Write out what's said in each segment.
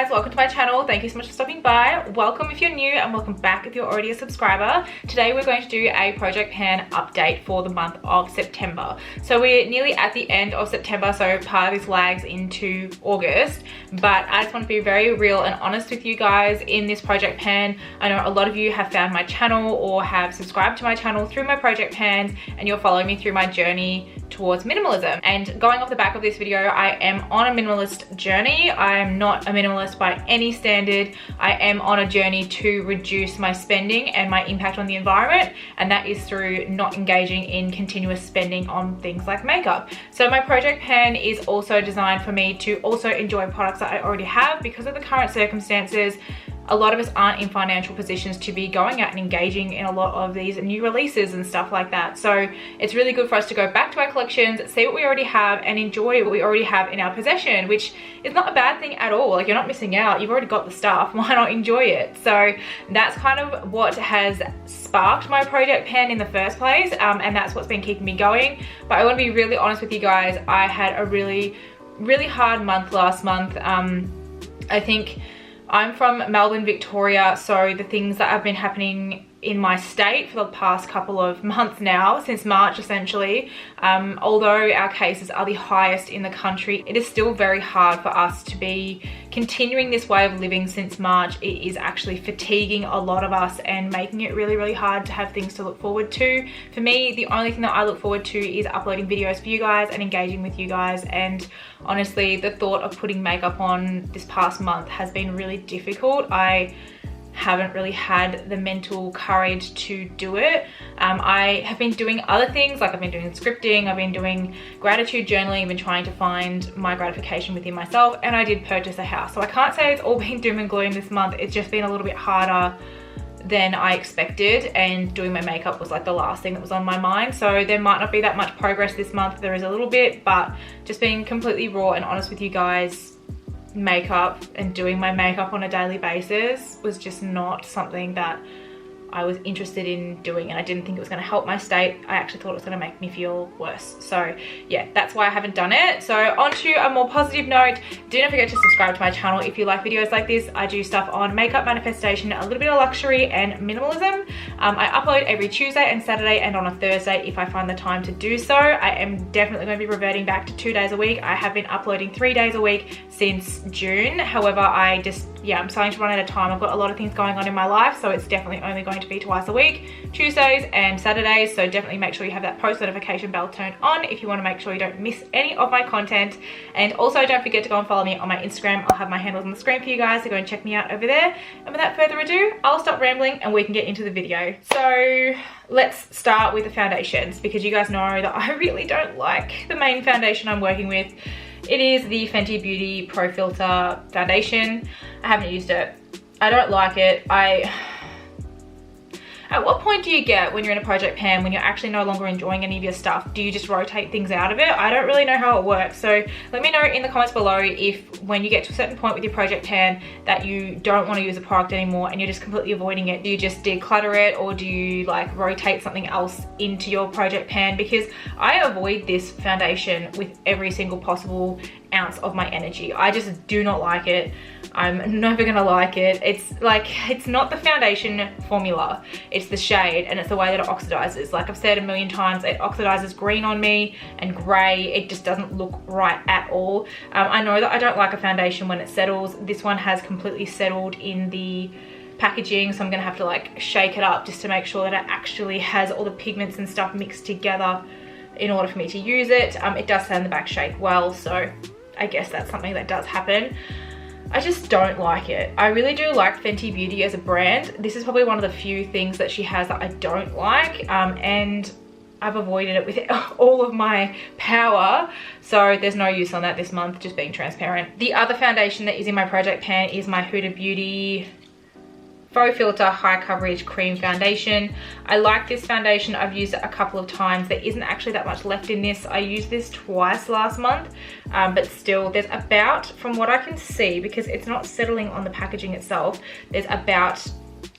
guys, welcome to my channel. Thank you so much for stopping by. Welcome if you're new and welcome back if you're already a subscriber. Today we're going to do a project pan update for the month of September. So we're nearly at the end of September, so part of this lags into August, but I just want to be very real and honest with you guys in this project pan. I know a lot of you have found my channel or have subscribed to my channel through my project pans and you're following me through my journey towards minimalism. And going off the back of this video, I am on a minimalist journey. I am not a minimalist by any standard. I am on a journey to reduce my spending and my impact on the environment, and that is through not engaging in continuous spending on things like makeup. So my project pan is also designed for me to also enjoy products that I already have. Because of the current circumstances, a lot of us aren't in financial positions to be going out and engaging in a lot of these new releases and stuff like that. So it's really good for us to go back to our collections, see what we already have and enjoy what we already have in our possession, which is not a bad thing at all. Like, you're not missing out, you've already got the stuff, why not enjoy it? So that's kind of what has sparked my project pan in the first place, and that's what's been keeping me going. But I want to be really honest with you guys, I had a really hard month last month. I think I'm from Melbourne, Victoria, so the things that have been happening in my state for the past couple of months now, since March essentially, although our cases are the highest in the country, it is still very hard for us to be continuing this way of living since March. It is actually fatiguing a lot of us and making it really hard to have things to look forward to. For me, the only thing that I look forward to is uploading videos for you guys and engaging with you guys. And honestly, the thought of putting makeup on this past month has been really difficult. I haven't really had the mental courage to do it. I have been doing other things, like I've been doing scripting, I've been doing gratitude journaling, I've been trying to find my gratification within myself, and I did purchase a house. So I can't say it's all been doom and gloom this month. It's just been a little bit harder than I expected, and doing my makeup was like the last thing that was on my mind. So there might not be that much progress this month. There is a little bit, but just being completely raw and honest with you guys, makeup and doing my makeup on a daily basis was just not something that I was interested in doing, and I didn't think it was going to help my state. I actually thought it was going to make me feel worse. So yeah, that's why I haven't done it. So on to a more positive note, do not forget to subscribe to my channel if you like videos like this. I do stuff on makeup, manifestation, a little bit of luxury and minimalism. I upload every Tuesday and Saturday and on a Thursday if I find the time to do so. I am definitely going to be reverting back to 2 days a week. I have been uploading 3 days a week since June. However, I'm starting to run out of time. I've got a lot of things going on in my life, so it's definitely only going to be twice a week, Tuesdays and Saturdays. So definitely make sure you have that post notification bell turned on if you want to make sure you don't miss any of my content. And also don't forget to go and follow me on my Instagram. I'll have my handles on the screen for you guys, so go and check me out over there. And without further ado, I'll stop rambling and we can get into the video. So let's start with the foundations, because you guys know that I really don't like the main foundation I'm working with. It is the Fenty Beauty Pro Filter foundation. I haven't used it. I don't like it. At what point do you get when you're in a project pan when you're actually no longer enjoying any of your stuff? Do you just rotate things out of it? I don't really know how it works. So let me know in the comments below if when you get to a certain point with your project pan that you don't want to use a product anymore and you're just completely avoiding it. Do you just declutter it, or do you like rotate something else into your project pan? Because I avoid this foundation with every single possible ounce of my energy. I just do not like it. I'm never gonna like it. It's not the foundation formula, it's the shade and it's the way that it oxidizes. Like I've said a million times, it oxidizes green on me and gray. It just doesn't look right at all. I know that I don't like a foundation when it settles. This one has completely settled in the packaging, so I'm gonna have to like shake it up just to make sure that it actually has all the pigments and stuff mixed together in order for me to use it. It does say in the back shake well, so I guess that's something that does happen. I just don't like it. I really do like Fenty Beauty as a brand. This is probably one of the few things that she has that I don't like, and I've avoided it with all of my power. So there's no use on that this month, just being transparent. The other foundation that is in my project pan is my Huda Beauty Faux Filter High Coverage Cream Foundation. I like this foundation. I've used it a couple of times. There isn't actually that much left in this. I used this twice last month, but still there's about, from what I can see, because it's not settling on the packaging itself, there's about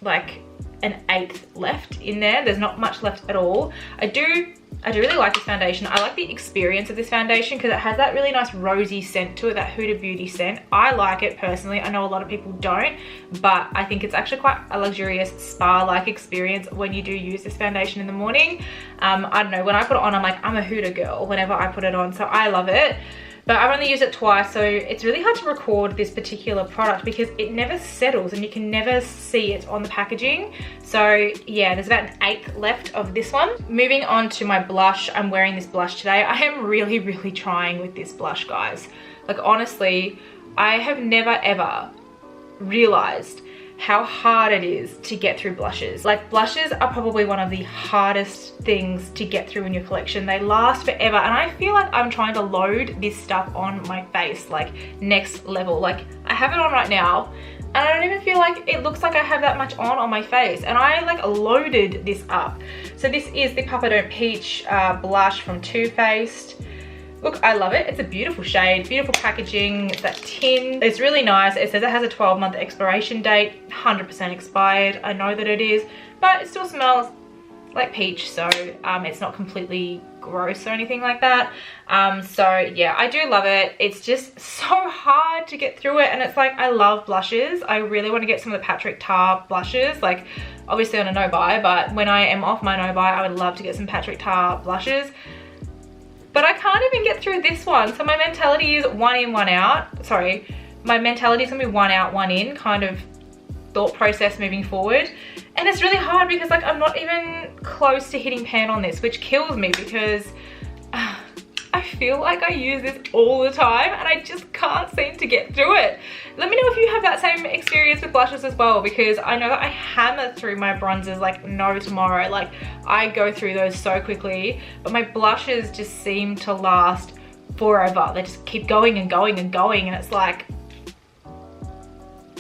like an 1/8 left in there. There's not much left at all. I do I do really like this foundation. I like the experience of this foundation because it has that really nice rosy scent to it, that Huda Beauty scent. I like it personally. I know a lot of people don't, but I think it's actually quite a luxurious spa-like experience when you do use this foundation in the morning. I don't know, when I put it on, I'm like, I'm a Huda girl whenever I put it on, so I love it. But I've only used it twice, so it's really hard to record this particular product because it never settles and you can never see it on the packaging. So yeah, there's about an eighth left of this one. Moving on to my blush, I'm wearing this blush today. I am really, really trying with this blush, guys. Like honestly, I have never ever realized how hard it is to get through blushes. Like blushes are probably one of the hardest things to get through in your collection. They last forever and I feel like I'm trying to load this stuff on my face like next level. Like I have it on right now and I don't even feel like it looks like I have that much on my face, and I like loaded this up. So this is the Papa Don't Peach blush from Too Faced. Look, I love it. It's a beautiful shade, beautiful packaging. It's that tin. It's really nice. It says it has a 12-month expiration date, 100% expired. I know that it is, but it still smells like peach, so it's not completely gross or anything like that. So yeah, I do love it. It's just so hard to get through it, and it's like, I love blushes. I really want to get some of the Patrick Tar blushes, like obviously on a no-buy, but when I am off my no-buy, I would love to get some Patrick Tar blushes. But I can't even get through this one. So my mentality is one in, one out. Sorry, my mentality is gonna be one out, one in kind of thought process moving forward. And it's really hard because like I'm not even close to hitting pan on this, which kills me because I feel like I use this all the time and I just can't seem to get through it. Let me know if you have that same experience with blushes as well, because I know that I hammer through my bronzers like no tomorrow. Like I go through those so quickly, but my blushes just seem to last forever. They just keep going and going and going, and it's like,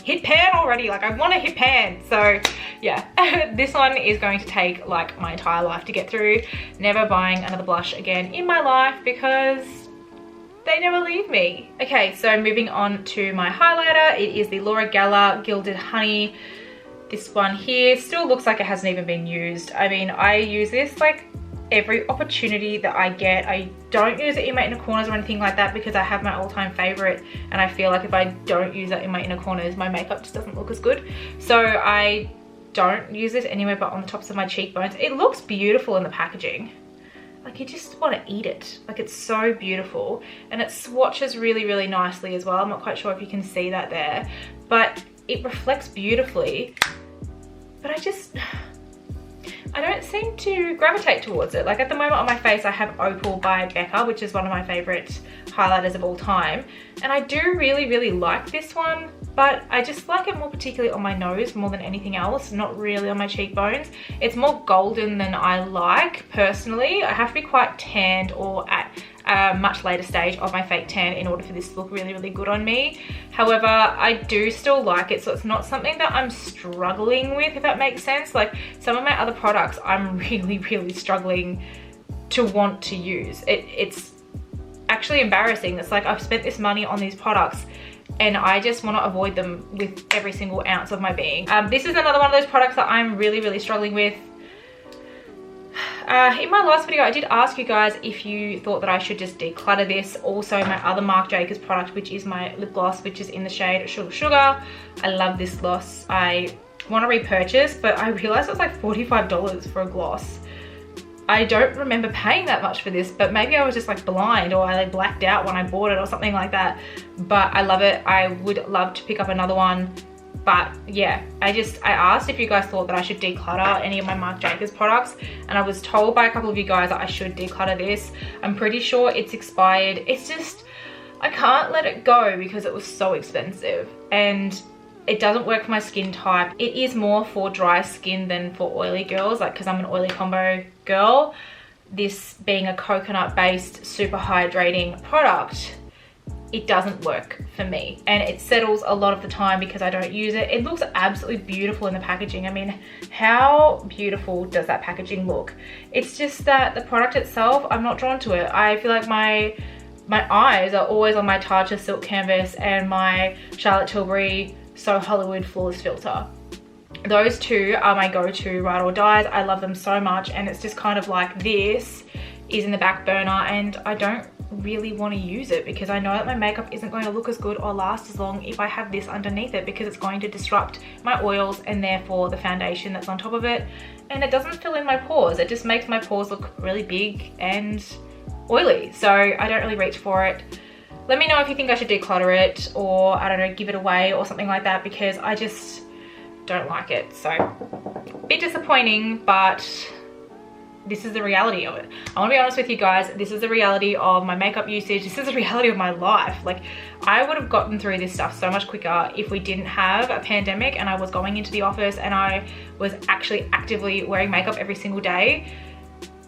hit pan already. Like I want to hit pan. So yeah, this one is going to take like my entire life to get through. Never buying another blush again in my life because they never leave me. Okay, so moving on to my highlighter. It is the Laura Geller Gilded Honey. This one here still looks like it hasn't even been used. I mean, I use this like every opportunity that I get. I don't use it in my inner corners or anything like that because I have my all-time favorite, and I feel like if I don't use that in my inner corners, my makeup just doesn't look as good. So I don't use this anywhere but on the tops of my cheekbones. It looks beautiful in the packaging. Like you just want to eat it. Like it's so beautiful, and it swatches really, really nicely as well. I'm not quite sure if you can see that there, but it reflects beautifully. But I don't seem to gravitate towards it. Like at the moment on my face, I have Opal by Becca, which is one of my favorite highlighters of all time. And I do really, really like this one, but I just like it more particularly on my nose more than anything else, not really on my cheekbones. It's more golden than I like personally. I have to be quite tanned or at a much later stage of my fake tan in order for this to look really, really good on me. However, I do still like it, so it's not something that I'm struggling with, if that makes sense. Like some of my other products, I'm really, really struggling to want to use. It's actually embarrassing. It's like I've spent this money on these products and I just want to avoid them with every single ounce of my being. This is another one of those products that I'm really, really struggling with. In my last video, I did ask you guys if you thought that I should just declutter this. Also, my other Marc Jacobs product, which is my lip gloss, which is in the shade Sugar Sugar. I love this gloss. I want to repurchase, but I realized it was like $45 for a gloss. I don't remember paying that much for this, but maybe I was just like blind, or I like blacked out when I bought it or something like that. But I love it. I would love to pick up another one. But yeah, I asked if you guys thought that I should declutter any of my Marc Jacobs products, and I was told by a couple of you guys that I should declutter this. I'm pretty sure it's expired. It's just, I can't let it go because it was so expensive and it doesn't work for my skin type. It is more for dry skin than for oily girls, like because I'm an oily combo girl. This being a coconut based super hydrating product, it doesn't work for me, and it settles a lot of the time because I don't use it. It looks absolutely beautiful in the packaging. I mean, how beautiful does that packaging look? It's just that the product itself, I'm not drawn to it. I feel like my eyes are always on my Tatcha Silk Canvas and my Charlotte Tilbury So Hollywood Flawless Filter. Those two are my go-to ride or dies. I love them so much, and it's just kind of like this is in the back burner, and I don't really want to use it because I know that my makeup isn't going to look as good or last as long if I have this underneath it, because it's going to disrupt my oils and therefore the foundation that's on top of it, and it doesn't fill in my pores. It just makes my pores look really big and oily, so I don't really reach for it. Let me know if you think I should declutter it, or I don't know, give it away or something like that, because I just don't like it. So a bit disappointing, but this is the reality of it. I want to be honest with you guys, this is the reality of my makeup usage. This is the reality of my life. Like, I would have gotten through this stuff so much quicker if we didn't have a pandemic and I was going into the office and I was actually actively wearing makeup every single day.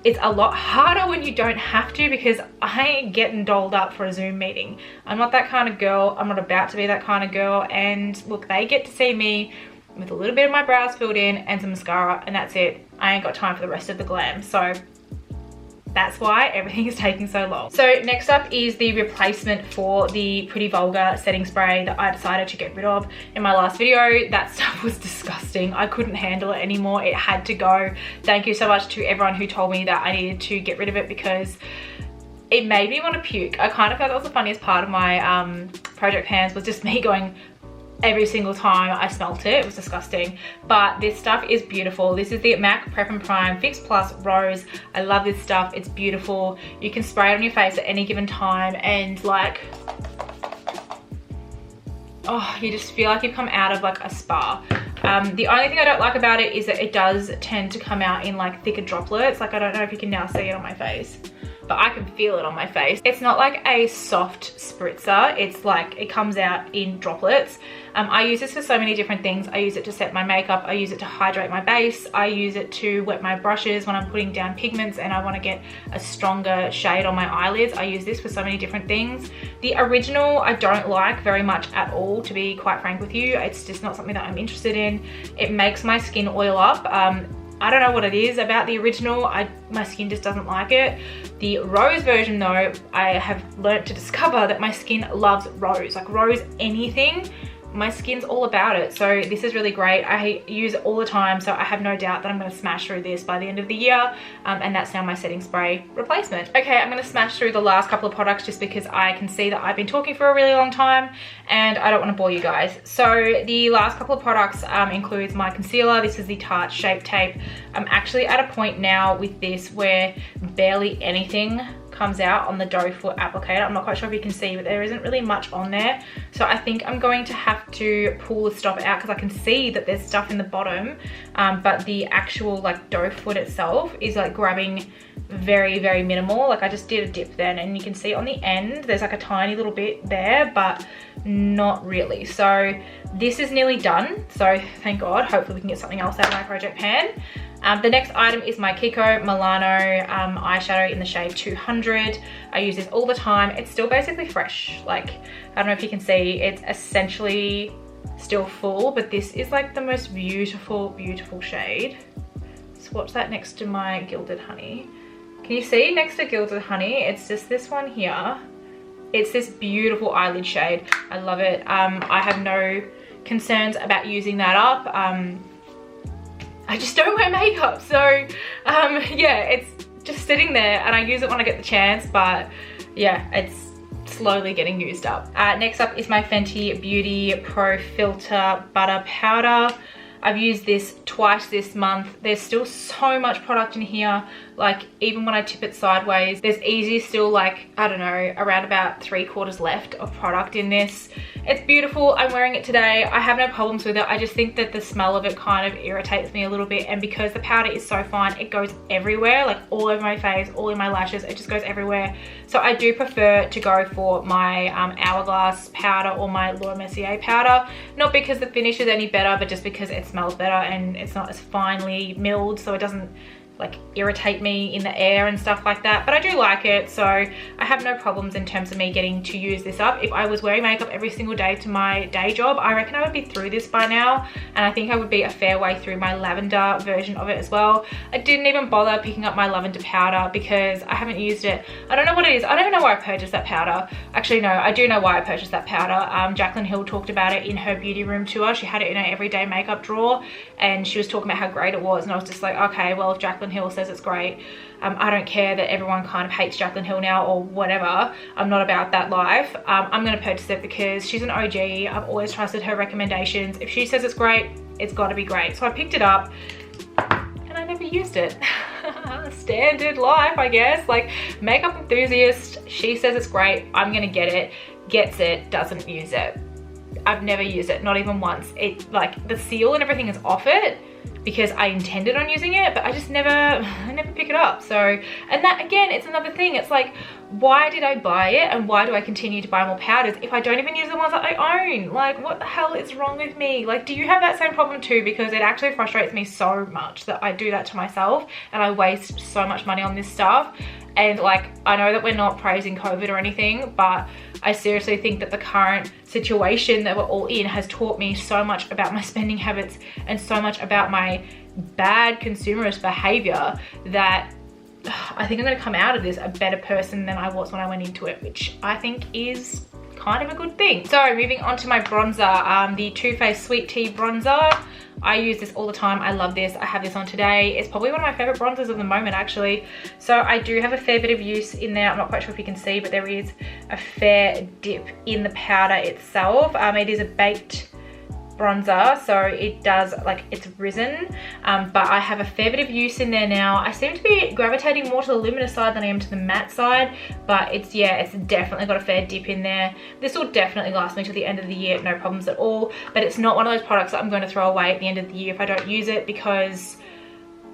It's a lot harder when you don't have to, because I ain't getting dolled up for a Zoom meeting. I'm not that kind of girl. I'm not about to be that kind of girl. And look, they get to see me with a little bit of my brows filled in and some mascara, and that's it. I ain't got time for the rest of the glam. So that's why everything is taking so long. So next up is the replacement for the Pretty Vulgar setting spray that I decided to get rid of in my last video. That stuff was disgusting. I couldn't handle it anymore. It had to go. Thank you so much to everyone who told me that I needed to get rid of it, because it made me want to puke. I kind of felt that was the funniest part of my project pans, was just me going every single time I smelt it. It was disgusting. But this stuff is beautiful. This is the MAC Prep and Prime Fix Plus Rose. I love this stuff. It's beautiful. You can spray it on your face at any given time, and like, oh, you just feel like you've come out of like a spa. The only thing I don't like about it is that it does tend to come out in like thicker droplets. Like, I don't know if you can now see it on my face, but I can feel it on my face. It's not like a soft spritzer. It's like, it comes out in droplets. I use this for so many different things. I use it to set my makeup. I use it to hydrate my base. I use it to wet my brushes when I'm putting down pigments and I want to get a stronger shade on my eyelids. I use this for so many different things. The original I don't like very much at all, to be quite frank with you. It's just not something that I'm interested in. It makes my skin oil up. I don't know what it is about the original. My skin just doesn't like it. The rose version though, I have learnt to discover that my skin loves rose. Like, rose anything, my skin's all about it. So this is really great. I use it all the time, so I have no doubt that I'm going to smash through this by the end of the year. And that's now my setting spray replacement. Okay, I'm going to smash through the last couple of products just because I can see that I've been talking for a really long time and I don't want to bore you guys. So the last couple of products includes my concealer. This is the Tarte Shape Tape. I'm actually at a point now with this where barely anything comes out on the doe foot applicator. I'm not quite sure if you can see, but there isn't really much on there. So I think I'm going to have to pull the stuff out, because I can see that there's stuff in the bottom, but the actual like doe foot itself is like grabbing very, very minimal. Like, I just did a dip then, and you can see on the end there's like a tiny little bit there, but not really. So this is nearly done, so thank God. Hopefully we can get something else out of my project pan. The next item is my Kiko Milano eyeshadow in the shade 200. I use this all the time. It's still basically fresh. Like, I don't know if you can see, it's essentially still full, but this is like the most beautiful, beautiful shade. Swatch that next to my Gilded Honey. Can you see next to Gilded Honey? It's just this one here. It's this beautiful eyelid shade. I love it. I have no concerns about using that up. I just don't wear makeup, so yeah, it's just sitting there, and I use it when I get the chance, but yeah, it's slowly getting used up. Next up is my Fenty Beauty Pro Filter Butter Powder. I've used this twice this month. There's still so much product in here. Like, even when I tip it sideways, there's easy still like, I don't know, around about 3/4 left of product in this. It's beautiful. I'm wearing it today. I have no problems with it. I just think that the smell of it kind of irritates me a little bit, and because the powder is so fine, it goes everywhere, like all over my face, all in my lashes. It just goes everywhere. So I do prefer to go for my Hourglass powder or my Laura Mercier powder, not because the finish is any better, but just because it smells better and it's not as finely milled, so it doesn't like irritate me in the air and stuff like that. But I do like it, so I have no problems in terms of me getting to use this up. If I was wearing makeup every single day to my day job, I reckon I would be through this by now, and I think I would be a fair way through my lavender version of it as well. I didn't even bother picking up my lavender powder because I haven't used it. I don't know what it is. I don't even know why I purchased that powder. Actually, no, I do know why I purchased that powder. Jaclyn Hill talked about it in her beauty room tour. She had it in her everyday makeup drawer, and she was talking about how great it was, and I was just like, okay, well, if Jaclyn Jaclyn Hill says it's great. I don't care that everyone kind of hates Jaclyn Hill now or whatever. I'm not about that life. I'm going to purchase it because she's an OG. I've always trusted her recommendations. If she says it's great, it's got to be great. So I picked it up and I never used it. Standard life, I guess. Like, makeup enthusiast, she says it's great, I'm gonna get it, gets it, doesn't use it. I've never used it, not even once. It, like, the seal and everything is off it because I intended on using it, but I never pick it up. So, and that again, it's another thing. It's like, why did I buy it and why do I continue to buy more powders if I don't even use the ones that I own? Like, what the hell is wrong with me? Like, do you have that same problem too? Because it actually frustrates me so much that I do that to myself and I waste so much money on this stuff. And like, I know that we're not praising COVID or anything, but I seriously think that the current situation that we're all in has taught me so much about my spending habits and so much about my bad consumerist behavior that I think I'm gonna come out of this a better person than I was when I went into it, which I think is kind of a good thing. So moving on to my bronzer, the Too Faced Sweet Tea bronzer. I use this all the time. I love this. I have this on today. It's probably one of my favorite bronzers of the moment, actually. So I do have a fair bit of use in there. I'm not quite sure if you can see, but there is a fair dip in the powder itself. It is a baked bronzer, so it does, like, it's risen, but I have a fair bit of use in there now. I seem to be gravitating more to the luminous side than I am to the matte side, but it's, yeah, it's definitely got a fair dip in there. This will definitely last me to the end of the year, no problems at all, but it's not one of those products that I'm going to throw away at the end of the year if I don't use it, because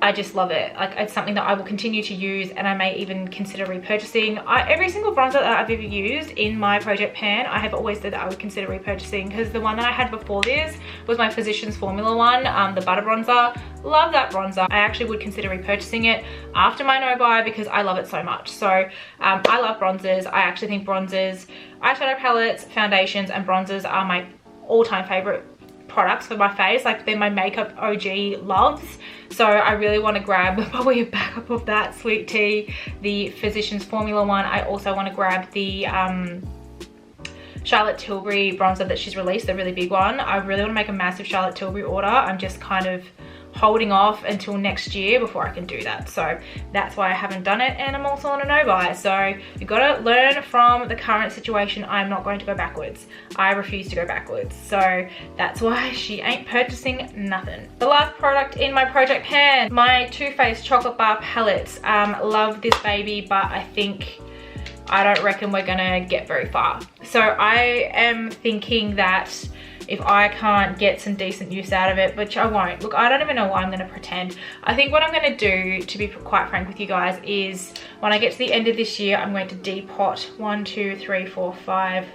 I just love it. Like, it's something that I will continue to use, and I may even consider repurchasing. Every single bronzer that I've ever used in my project pan, I have always said that I would consider repurchasing, because the one that I had before this was my Physicians Formula one, the butter bronzer. Love that bronzer. I actually would consider repurchasing it after my no buy because I love it so much. So I love bronzers. I actually think bronzers, eyeshadow palettes, foundations, and bronzers are my all-time favorite products for my face. Like, they're my makeup OG loves. So I really want to grab probably a backup of that Sweet Tea, the Physicians Formula one. I also want to grab the Charlotte Tilbury bronzer that she's released, the really big one. I really want to make a massive Charlotte Tilbury order. I'm just kind of holding off until next year before I can do that, so that's why I haven't done it. And I'm also on a no buy, so you've got to learn from the current situation. I'm not going to go backwards. I refuse to go backwards, so that's why she ain't purchasing nothing. The last product in my project pan, my Too Faced chocolate bar palettes. Love this baby, but I don't reckon we're gonna get very far. So I am thinking that if I can't get some decent use out of it, which I won't. Look, I don't even know why I'm going to pretend. I think what I'm going to do, to be quite frank with you guys, is when I get to the end of this year, I'm going to depot 1, 2, 3, 4, 5,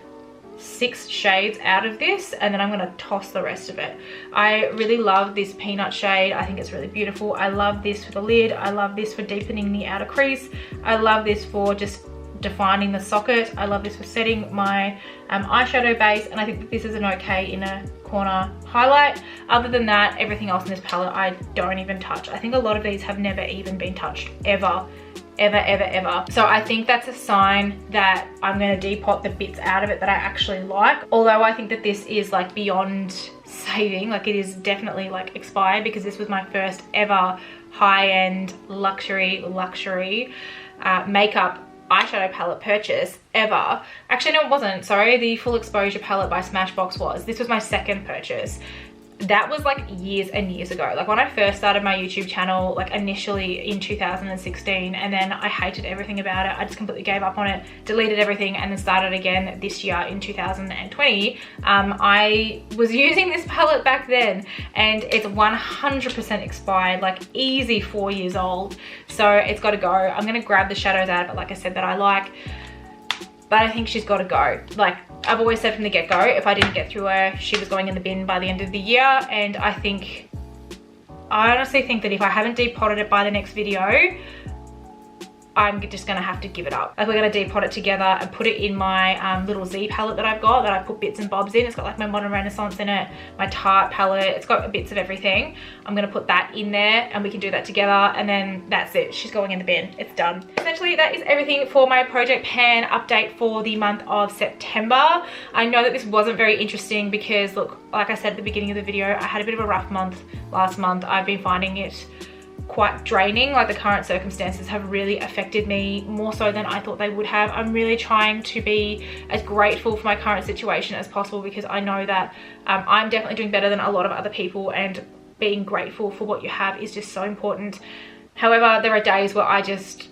6 shades out of this, and then I'm going to toss the rest of it. I really love this peanut shade. I think it's really beautiful. I love this for the lid. I love this for deepening the outer crease. I love this for just defining the socket. I love this for setting my eyeshadow base, and I think that this is an okay inner corner highlight. Other than that, everything else in this palette I don't even touch. I think a lot of these have never even been touched ever. So I think that's a sign that I'm going to depot the bits out of it that I actually like. Although I think that this is like beyond saving, like it is definitely like expired, because this was my first ever high-end luxury makeup eyeshadow palette purchase ever. Actually, no, it wasn't. Sorry, the Full Exposure palette by Smashbox was. This was my second purchase. That was like years and years ago. Like when I first started my YouTube channel, like initially in 2016, and then I hated everything about it. I just completely gave up on it, deleted everything, and then started again this year in 2020. I was using this palette back then, and it's 100% expired, like easy 4 years old. So it's got to go. I'm gonna grab the shadows out of it, like I said, that I like, but I think she's got to go. Like, I've always said from the get-go, if I didn't get through her, she was going in the bin by the end of the year. And I honestly think that if I haven't depotted it by the next video, I'm just gonna have to give it up. Like, we're gonna depot it together and put it in my little Z palette that I've got, that I put bits and bobs in. It's got like my Modern Renaissance in it, my Tarte palette. It's got bits of everything. I'm gonna put that in there and we can do that together, and then that's it. She's going in the bin. It's done. Essentially, that is everything for my project pan update for the month of September. I know that this wasn't very interesting because, look, like I said at the beginning of the video, I had a bit of a rough month last month. I've been finding it quite draining. Like the current circumstances have really affected me more so than I thought they would have. I'm really trying to be as grateful for my current situation as possible, because I know that I'm definitely doing better than a lot of other people, and being grateful for what you have is just so important. However, there are days where I just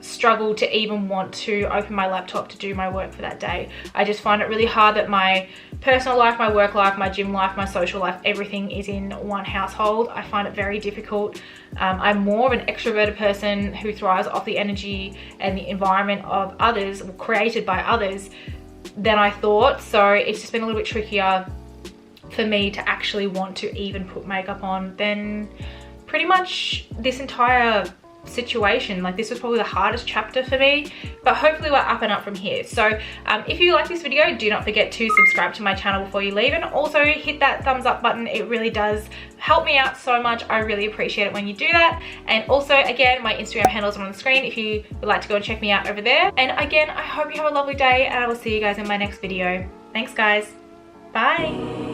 struggle to even want to open my laptop to do my work for that day. I just find it really hard that my personal life, my work life, my gym life, my social life, everything is in one household. I find it very difficult. I'm more of an extroverted person who thrives off the energy and the environment of others, created by others, than I thought. So it's just been a little bit trickier for me to actually want to even put makeup on than pretty much this entire situation. Like, this was probably the hardest chapter for me, but hopefully we're up and up from here. So if you like this video, do not forget to subscribe to my channel before you leave, and also hit that thumbs up button. It really does help me out so much. I really appreciate it when you do that. And also, again, my Instagram handles are on the screen if you would like to go and check me out over there. And again, I hope you have a lovely day, and I will see you guys in my next video. Thanks guys, bye.